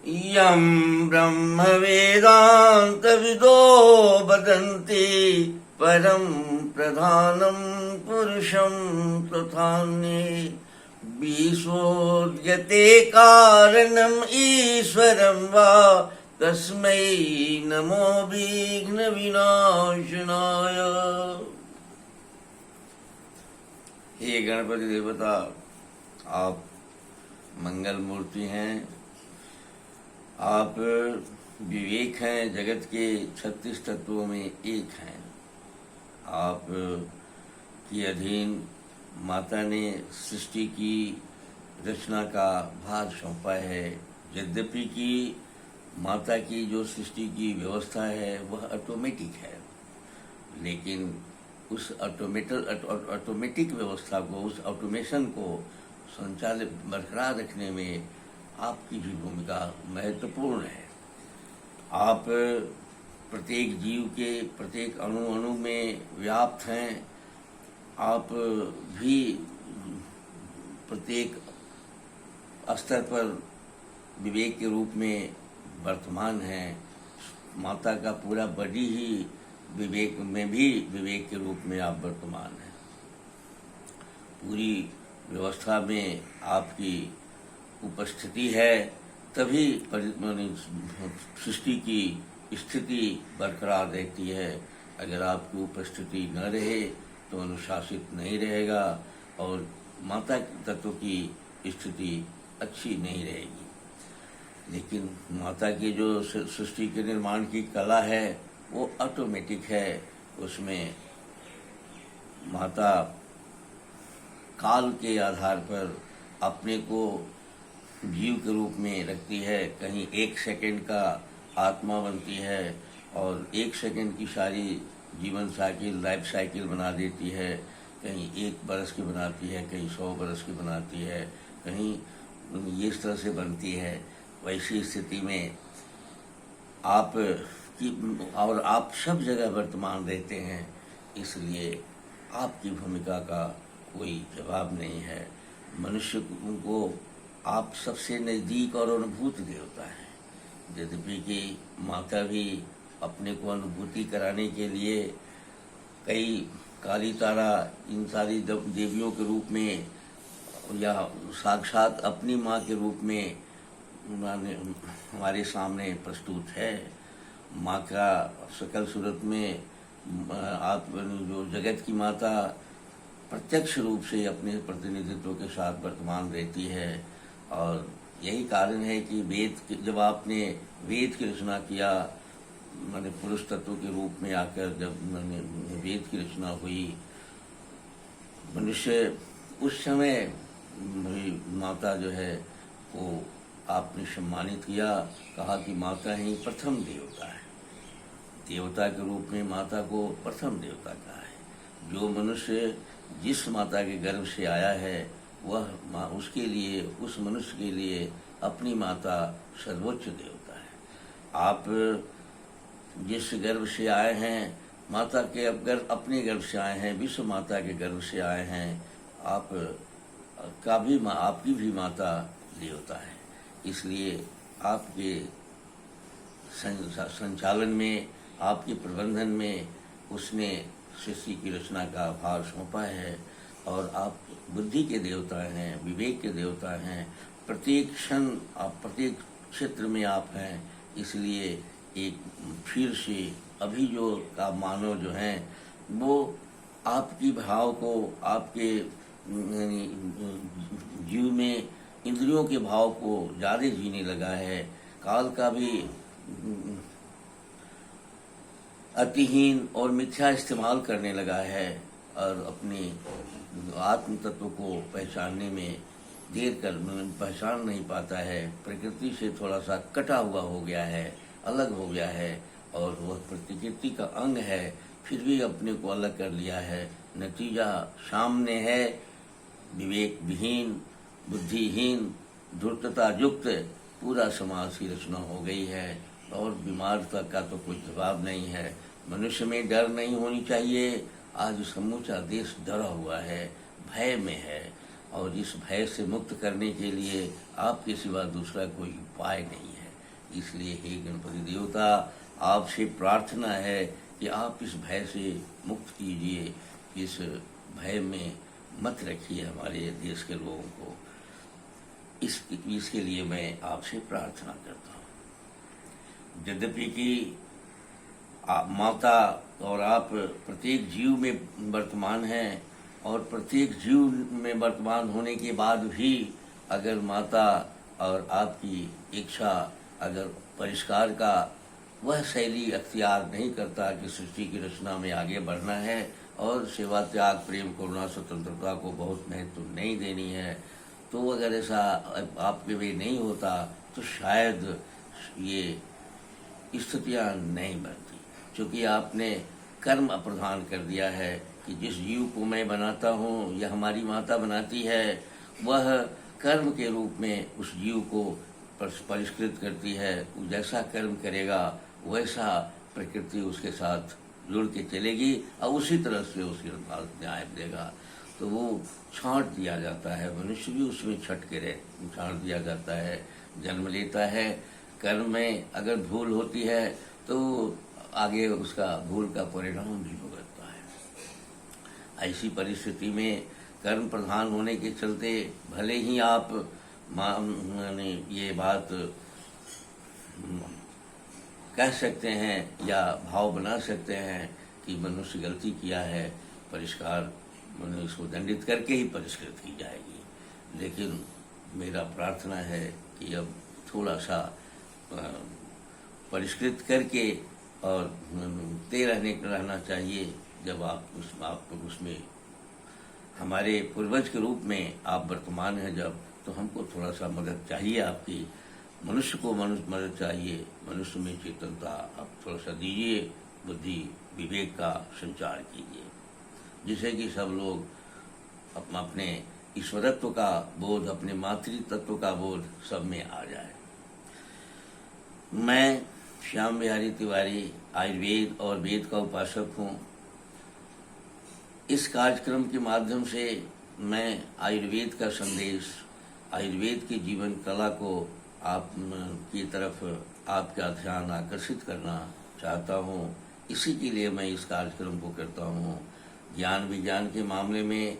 यं ब्रह्मवेदान्तविदो वदन्ति परं प्रधानं पुरुषं तथान्ये विशोध्यते कारणम् ईश्वरं वा तस्मै नमो विघ्नविनाशनाय। हे गणपति देवता, आप मंगल मूर्ति हैं, आप विवेक हैं, जगत के 36 तत्वों में एक हैं। आप के अधीन माता ने सृष्टि की रचना का भार सौंपा है। यद्यपि कि माता की जो सृष्टि की व्यवस्था है वह ऑटोमेटिक है, लेकिन उस ऑटोमेटिक व्यवस्था को, उस ऑटोमेशन को संचालित बरकरार रखने में आपकी भी भूमिका महत्वपूर्ण है। आप प्रत्येक जीव के प्रत्येक अणु अणु में व्याप्त हैं। आप भी प्रत्येक स्तर पर विवेक के रूप में वर्तमान हैं। माता का पूरा बॉडी ही विवेक में भी विवेक के रूप में आप वर्तमान हैं। पूरी व्यवस्था में आपकी उपस्थिति है, तभी सृष्टि की स्थिति बरकरार रहती है। अगर आपकी उपस्थिति न रहे तो अनुशासित नहीं रहेगा और माता तत्व की स्थिति अच्छी नहीं रहेगी। लेकिन माता की जो सृष्टि के निर्माण की कला है वो ऑटोमेटिक है। उसमें माता काल के आधार पर अपने को जीव के रूप में रखती है। कहीं 1 सेकंड का आत्मा बनती है और 1 सेकंड की सारी जीवन साइकिल, लाइफ साइकिल बना देती है। कहीं 1 बरस की बनाती है, कहीं 100 बरस की बनाती है, कहीं ये इस तरह से बनती है। वैसी स्थिति में आप सब जगह वर्तमान रहते हैं, इसलिए आपकी भूमिका का कोई जवाब नहीं है। मनुष्य को आप सबसे नज़दीक और अनुभूत देवता है। यद्यपि कि माता भी अपने को अनुभूति कराने के लिए कई काली तारा, इन सारी देवियों के रूप में या साक्षात अपनी माँ के रूप में हमारे सामने प्रस्तुत है। माँ का सकल सूरत में आप जो जगत की माता प्रत्यक्ष रूप से अपने प्रतिनिधित्व के साथ वर्तमान रहती है। और यही कारण है कि जब आपने वेद की रचना किया, मैंने पुरुष तत्व के रूप में आकर जब मैंने वेद की रचना हुई, मनुष्य उस समय माता जो है वो आपने सम्मानित किया, कहा कि माता ही प्रथम देवता है। देवता के रूप में माता को प्रथम देवता कहा है। जो मनुष्य जिस माता के गर्भ से आया है वह उसके लिए, उस मनुष्य के लिए अपनी माता सर्वोच्च देवता है। आप जिस गर्भ से आए हैं, माता के अपने गर्भ से आए हैं, विश्व माता के गर्भ से आए हैं, आपकी भी माता देवता है। इसलिए आपके संचालन में, आपके प्रबंधन में उसने सृष्टि की रचना का भार सौंपा है। और आप बुद्धि के देवता हैं, विवेक के देवता हैं। प्रत्येक क्षण आप, प्रत्येक क्षेत्र में आप हैं। इसलिए एक फिर से अभी जो का मानव जो हैं वो आपकी भाव को, आपके जीव में इंद्रियों के भाव को ज़्यादा जीने लगा है। काल का भी अतिहीन और मिथ्या इस्तेमाल करने लगा है और अपने आत्म तत्व को पहचानने में पहचान नहीं पाता है। प्रकृति से थोड़ा सा कटा हुआ हो गया है, अलग हो गया है और वह प्रकृति का अंग है, फिर भी अपने को अलग कर लिया है। नतीजा सामने है, विवेक विहीन, बुद्धिहीन, धूर्तता युक्त पूरा समाज की रचना हो गई है। और बीमारता का तो कोई जवाब नहीं है। मनुष्य में डर नहीं होनी चाहिए। आज समूचा देश डरा हुआ है, भय में है और इस भय से मुक्त करने के लिए आपके सिवा दूसरा कोई उपाय नहीं है। इसलिए हे गणपति देवता, आपसे प्रार्थना है कि आप इस भय से मुक्त कीजिए, इस भय में मत रखिए हमारे देश के लोगों को। इसके लिए मैं आपसे प्रार्थना करता हूँ। यद्यपि कि माता और आप प्रत्येक जीव में वर्तमान हैं, और प्रत्येक जीव में वर्तमान होने के बाद भी अगर माता और आपकी इच्छा अगर परिष्कार का वह शैली अख्तियार नहीं करता कि सृष्टि की रचना में आगे बढ़ना है और सेवा, त्याग, प्रेम, करुणा, स्वतंत्रता को बहुत महत्व नहीं देनी है, तो अगर ऐसा आपके में नहीं होता तो शायद ये स्थितियाँ नहीं बनती। क्योंकि आपने कर्म अप्रधान कर दिया है कि जिस जीव को मैं बनाता हूँ या हमारी माता बनाती है, वह कर्म के रूप में उस जीव को परिष्कृत करती है। वो जैसा कर्म करेगा वैसा प्रकृति उसके साथ जुड़ के चलेगी और उसी तरह से उसके न्याय देगा। तो वो छांट दिया जाता है, मनुष्य भी उसमें छट के छांट दिया जाता है, जन्म लेता है। कर्म में अगर भूल होती है तो आगे उसका भूल का परिणाम भी भुगतता है। ऐसी परिस्थिति में कर्म प्रधान होने के चलते भले ही आप माने ये बात कह सकते हैं या भाव बना सकते हैं कि मनुष्य गलती किया है, परिष्कार मनुष्य को दंडित करके ही परिष्कृत की जाएगी। लेकिन मेरा प्रार्थना है कि अब थोड़ा सा परिष्कृत करके और रहना चाहिए। जब आप उसमें हमारे पूर्वज के रूप में आप वर्तमान हैं जब, तो हमको थोड़ा सा मदद चाहिए आपकी। मनुष्य को मदद चाहिए, मनुष्य में चेतनता आप थोड़ा सा दीजिए, बुद्धि विवेक का संचार कीजिए, जिससे कि सब लोग अपने ईश्वरत्व का बोध, अपने मातृत्व का बोध सब में आ जाए। मैं श्याम बिहारी तिवारी आयुर्वेद और वेद का उपासक हूँ। इस कार्यक्रम के माध्यम से मैं आयुर्वेद का संदेश, आयुर्वेद की जीवन कला को आप की तरफ आपका ध्यान आकर्षित करना चाहता हूँ। इसी के लिए मैं इस कार्यक्रम को करता हूँ। ज्ञान विज्ञान के मामले में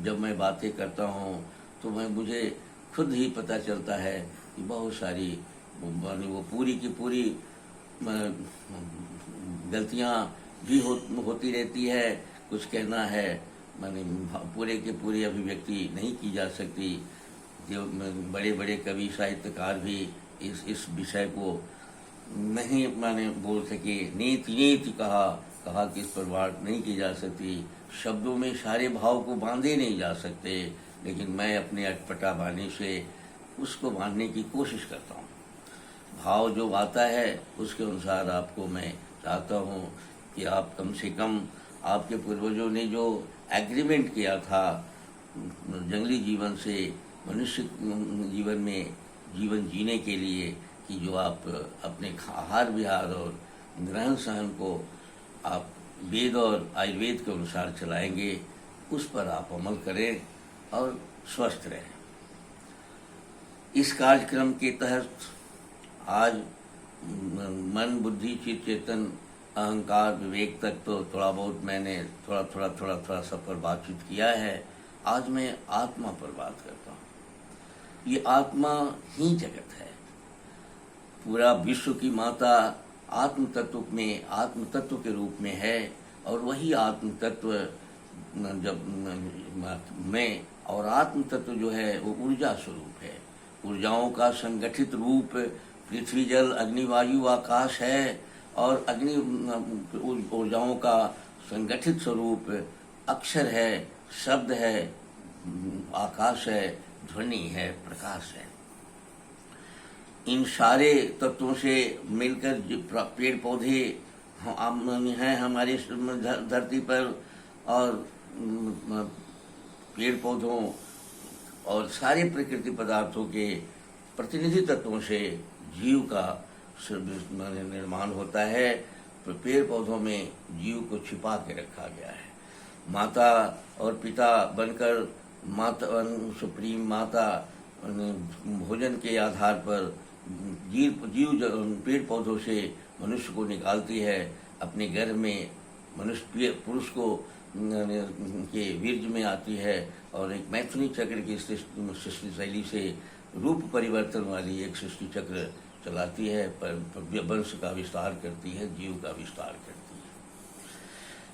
जब मैं बातें करता हूँ तो मुझे खुद ही पता चलता है कि बहुत सारी वो पूरी की पूरी गलतियाँ भी होती रहती है। कुछ कहना है माने पूरे के पूरी अभिव्यक्ति नहीं की जा सकती। जो बड़े बड़े कवि साहित्यकार भी इस विषय को नहीं माने बोल सके। नीति कहा कि इस पर बात नहीं की जा सकती। शब्दों में सारे भाव को बांधे नहीं जा सकते, लेकिन मैं अपने अटपटा वाणी से उसको बांधने की कोशिश करता हूँ। भाव जो आता है उसके अनुसार आपको मैं चाहता हूँ कि आप कम से कम आपके पूर्वजों ने जो एग्रीमेंट किया था जंगली जीवन से मनुष्य जीवन में जीवन जीने के लिए, कि जो आप अपने आहार विहार और ग्रहण सहन को आप वेद और आयुर्वेद के अनुसार चलाएंगे, उस पर आप अमल करें और स्वस्थ रहें। इस कार्यक्रम के तहत आज मन, बुद्धि, चित्त, चेतन, अहंकार, विवेक तक तो थोड़ा बहुत मैंने थोड़ा सब पर बातचीत किया है। आज मैं आत्मा पर बात करता हूँ। ये आत्मा ही जगत है। पूरा विश्व की माता आत्म तत्व के रूप में है, और वही आत्म तत्व जब में और आत्म तत्व जो है वो ऊर्जा स्वरूप है। ऊर्जाओं का संगठित रूप पृथ्वी, जल, अग्नि, वायु, आकाश है, और अग्नि ऊर्जाओं का संगठित स्वरूप अक्षर है, शब्द है, आकाश है, ध्वनि है, प्रकाश है। इन सारे तत्वों से मिलकर पेड़ पौधे हैं हमारे धरती पर, और पेड़ पौधों और सारे प्रकृति पदार्थों के प्रतिनिधि तत्वों से जीव का निर्माण होता है। पेड़ पौधों में जीव को छिपा के रखा गया है। माता और पिता बनकर सुप्रीम माता भोजन के आधार पर पेड़ पौधों से मनुष्य को निकालती है, अपने गर्भ में मनुष्य पुरुष को के वीर्य में आती है और एक मैथुनी चक्र की सृष्टि शैली से रूप परिवर्तन वाली एक सृष्टि चक्र चलाती है, पर वंश का विस्तार करती है, जीव का विस्तार करती है।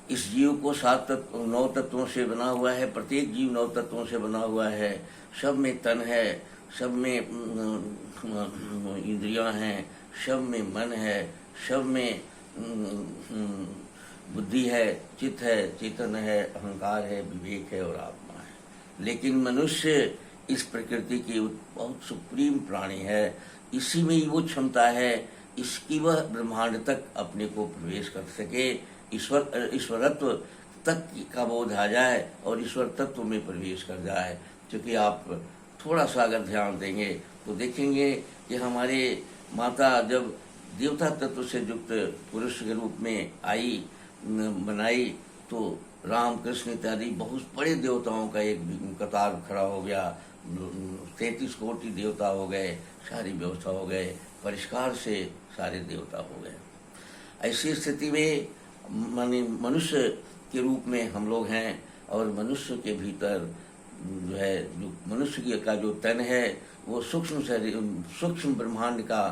इस जीव को 9 तत्वों से बना हुआ है, प्रत्येक जीव 9 तत्वों से बना हुआ है। सब में तन है, सब में इंद्रियां हैं, सब में मन है, सब में बुद्धि है, चित्त है, चेतन है, अहंकार है, विवेक है और आत्मा है। लेकिन मनुष्य इस प्रकृति की बहुत सुप्रीम प्राणी है। इसी में ही वो क्षमता है इसकी वह ब्रह्मांड तक अपने को प्रवेश कर सके, ईश्वरत्व तक का बोध आ जाए और ईश्वर तत्व में प्रवेश कर जाए। क्योंकि आप थोड़ा सा अगर ध्यान देंगे तो देखेंगे कि हमारे माता जब देवता तत्व से युक्त पुरुष के रूप में आई बनाई तो राम कृष्ण इत्यादि बहुत बड़े देवताओं का एक कतार खड़ा हो गया, 33 कोटि देवता हो गए, सारी व्यवस्था हो गए, परिष्कार से सारे देवता हो गए। ऐसी स्थिति में मनुष्य के रूप में हम लोग हैं और मनुष्य के भीतर जो है जो मनुष्य का जो तन है वो सूक्ष्म ब्रह्मांड का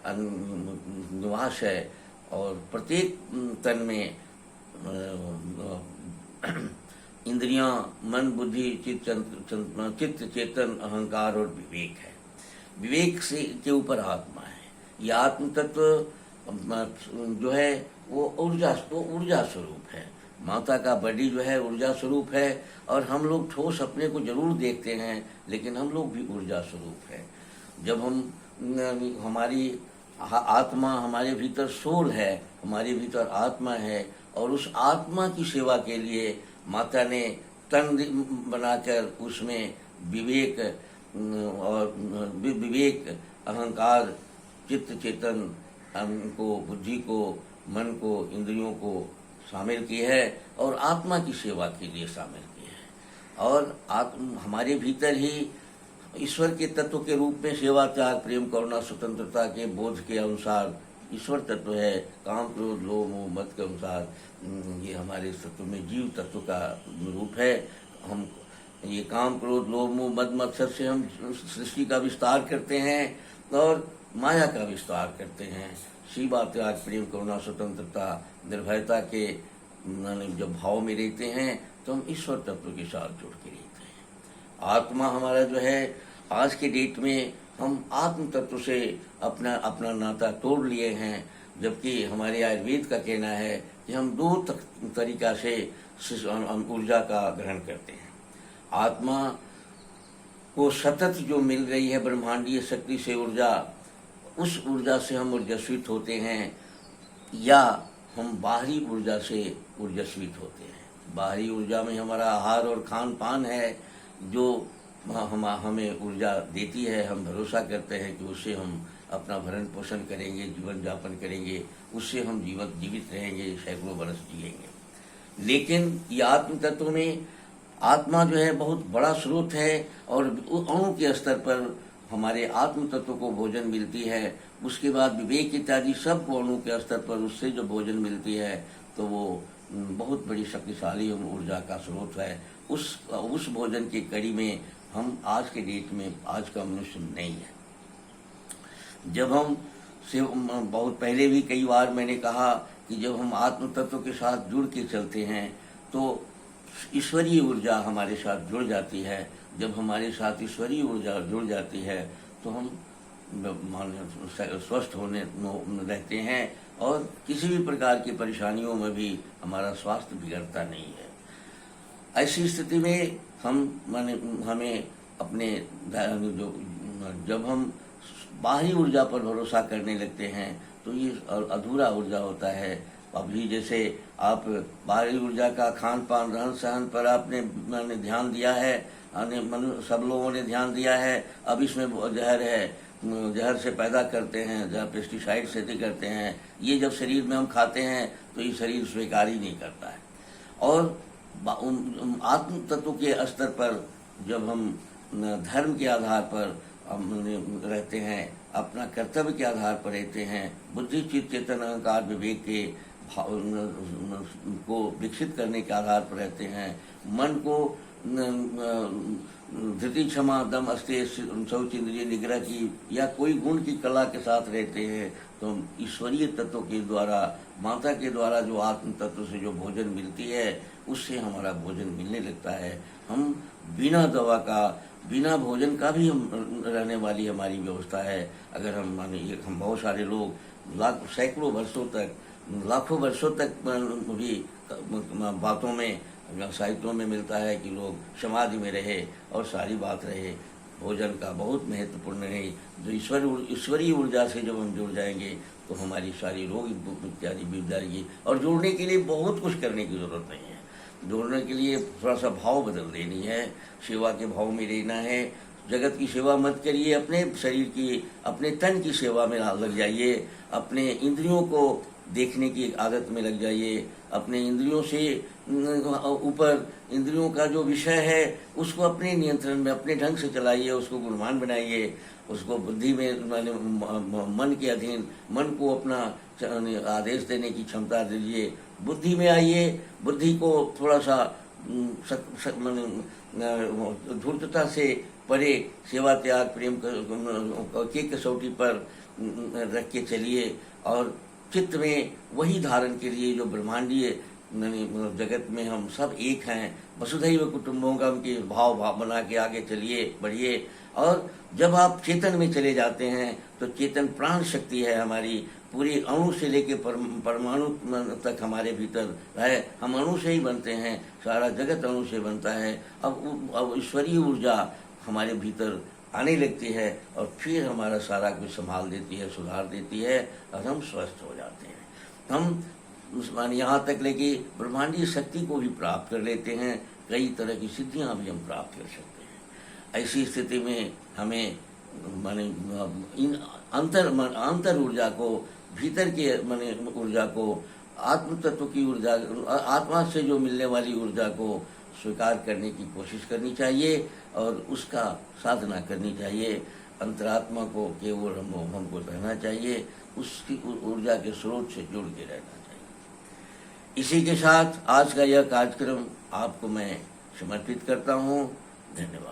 निवास है और प्रत्येक तन में इंद्रियां, मन, बुद्धि, चित्त, चेतन, अहंकार और विवेक है। विवेक से के ऊपर आत्मा है। यह आत्म तत्व जो है वो ऊर्जा स्वरूप है। माता का बॉडी जो है ऊर्जा स्वरूप है और हम लोग ठोस अपने को जरूर देखते हैं, लेकिन हम लोग भी ऊर्जा स्वरूप है। जब हमारी आत्मा, हमारे भीतर सोल है, हमारे भीतर आत्मा है और उस आत्मा की सेवा के लिए माता ने तन बनाकर उसमें विवेक और विवेक, अहंकार, चित्त, चेतन को, बुद्धि को, मन को, इंद्रियों को शामिल की है और आत्मा की सेवा के लिए शामिल की है। और हमारे भीतर ही ईश्वर के तत्व के रूप में सेवा, त्याग, प्रेम, करुणा, स्वतंत्रता के बोध के अनुसार ईश्वर तत्व है। काम, क्रोध, लोभ, मोह, मद के अनुसार ये हमारे तत्व में जीव तत्व का रूप है। हम ये काम, क्रोध, लोभ, मोह, मद, मत्सर से हम सृष्टि का विस्तार करते हैं और माया का विस्तार करते हैं। सेवा, त्याग, प्रेम, करुणा, स्वतंत्रता, निर्भयता के जब भाव में रहते हैं तो हम ईश्वर तत्व के साथ जुड़ के रहते हैं। आत्मा हमारा जो है आज के डेट में हम आत्म तत्व से अपना नाता तोड़ लिए हैं, जबकि हमारे आयुर्वेद का कहना है कि हम 2 तरीका से ऊर्जा का ग्रहण करते हैं। आत्मा को सतत जो मिल रही है ब्रह्मांडीय शक्ति से ऊर्जा, उस ऊर्जा से हम ऊर्जास्वित होते हैं या हम बाहरी ऊर्जा से ऊर्जास्वित होते हैं। बाहरी ऊर्जा में हमारा आहार और खान पान है जो हमें ऊर्जा देती है। हम भरोसा करते हैं कि उससे हम अपना भरण पोषण करेंगे, जीवन यापन करेंगे, उससे हम जीवित रहेंगे, सैकड़ों वर्ष जिएंगे। लेकिन ये आत्म तत्व में आत्मा जो है बहुत बड़ा स्रोत है और अणु के स्तर पर हमारे आत्म तत्व को भोजन मिलती है। उसके बाद विवेक इत्यादि सब को अणु के स्तर पर उससे जो भोजन मिलती है तो वो बहुत बड़ी शक्तिशाली ऊर्जा का स्रोत है। उस भोजन की कड़ी में हम आज के डेट में आज का मनुष्य नहीं है। जब हम बहुत पहले भी कई बार मैंने कहा कि जब हम आत्म तत्व के साथ जुड़ के चलते हैं तो ईश्वरीय ऊर्जा हमारे साथ जुड़ जाती है। जब हमारे साथ ईश्वरीय ऊर्जा जुड़ जाती है तो हम स्वस्थ होने रहते हैं और किसी भी प्रकार की परेशानियों में भी हमारा स्वास्थ्य बिगड़ता नहीं है। ऐसी स्थिति में हमें अपने जब हम बाहरी ऊर्जा पर भरोसा करने लगते हैं तो ये अधूरा ऊर्जा होता है। अभी जैसे आप बाहरी ऊर्जा का खान पान, रहन सहन पर आपने ध्यान दिया है, सब लोगों ने ध्यान दिया है। अब इसमें जहर है, जहर से पैदा करते हैं, जहर पेस्टिसाइड से करते हैं। ये जब शरीर में हम खाते हैं तो ये शरीर स्वीकार ही नहीं करता है। और आत्म तत्व के स्तर पर जब हम धर्म के आधार पर हम रहते हैं, अपना कर्तव्य के आधार पर रहते हैं, बुद्धि चित्त चेतन अहंकार विवेक के को विकसित करने के आधार पर रहते हैं, मन को धृति क्षमा दम अस्तेय शौच इंद्रिय निग्रह की या कोई गुण की कला के साथ रहते हैं, तो ईश्वरीय तत्व के द्वारा, माता के द्वारा जो आत्म तत्व से जो भोजन मिलती है उससे हमारा भोजन मिलने लगता है। हम बिना दवा का, बिना भोजन का भी हम रहने वाली हमारी व्यवस्था है। अगर हम मानिए, हम बहुत सारे लोग सैकड़ों वर्षों तक, लाखों वर्षों तक भी बातों में, साहित्यों में मिलता है कि लोग समाधि में रहे और सारी बात रहे। भोजन का बहुत महत्वपूर्ण है। जो ईश्वरीय ऊर्जा से जब हम जुड़ जाएंगे तो हमारी सारी रोग इत्यादि बीत जाएगी। और जुड़ने के लिए बहुत कुछ करने की जरूरत नहीं है। जोड़ने के लिए थोड़ा सा भाव बदल देनी है, सेवा के भाव में रहना है। जगत की सेवा मत करिए, अपने शरीर की, अपने तन की सेवा में लग जाइए। अपने इंद्रियों को देखने की आदत में लग जाइए। अपने इंद्रियों से ऊपर, इंद्रियों का जो विषय है उसको अपने नियंत्रण में, अपने ढंग से चलाइए, उसको गुणवान बनाइए, उसको बुद्धि में, माने मन के अधीन, मन को अपना आदेश देने की क्षमता दीजिए। बुद्धि में आइए, बुद्धि को थोड़ा सा धूर्तता से परे सेवा त्याग प्रेम के कसौटी पर रख के चलिए। और चित्त में वही धारण के लिए जो ब्रह्मांडीय जगत में हम सब एक हैं, वसुधैव कुटुंबकम के भाव बना के आगे चलिए, बढ़िए। और जब आप चेतन में चले जाते हैं तो चेतन प्राण शक्ति है हमारी, पूरी अणु से लेके परमाणु तक हमारे भीतर है। हम अणु से ही बनते हैं, सारा जगत अणु से बनता है। अब ईश्वरीय ऊर्जा हमारे भीतर आने लगती है और फिर हमारा सारा कुछ संभाल देती है, सुधार देती है और हम स्वस्थ हो जाते हैं। हम यहाँ तक लेके ब्रह्मांडीय शक्ति को भी प्राप्त कर लेते हैं, कई तरह की सिद्धियाँ भी हम प्राप्त कर सकते हैं। ऐसी स्थिति में हमें माने इन अंतर ऊर्जा को, भीतर के माने ऊर्जा को, आत्म तत्व की ऊर्जा, आत्मा से जो मिलने वाली ऊर्जा को स्वीकार करने की कोशिश करनी चाहिए और उसका साधना करनी चाहिए। अंतरात्मा को केवल हमको रहना चाहिए, उसकी ऊर्जा के स्रोत से जुड़ के रहना चाहिए। इसी के साथ आज का यह कार्यक्रम आपको मैं समर्पित करता हूँ। धन्यवाद।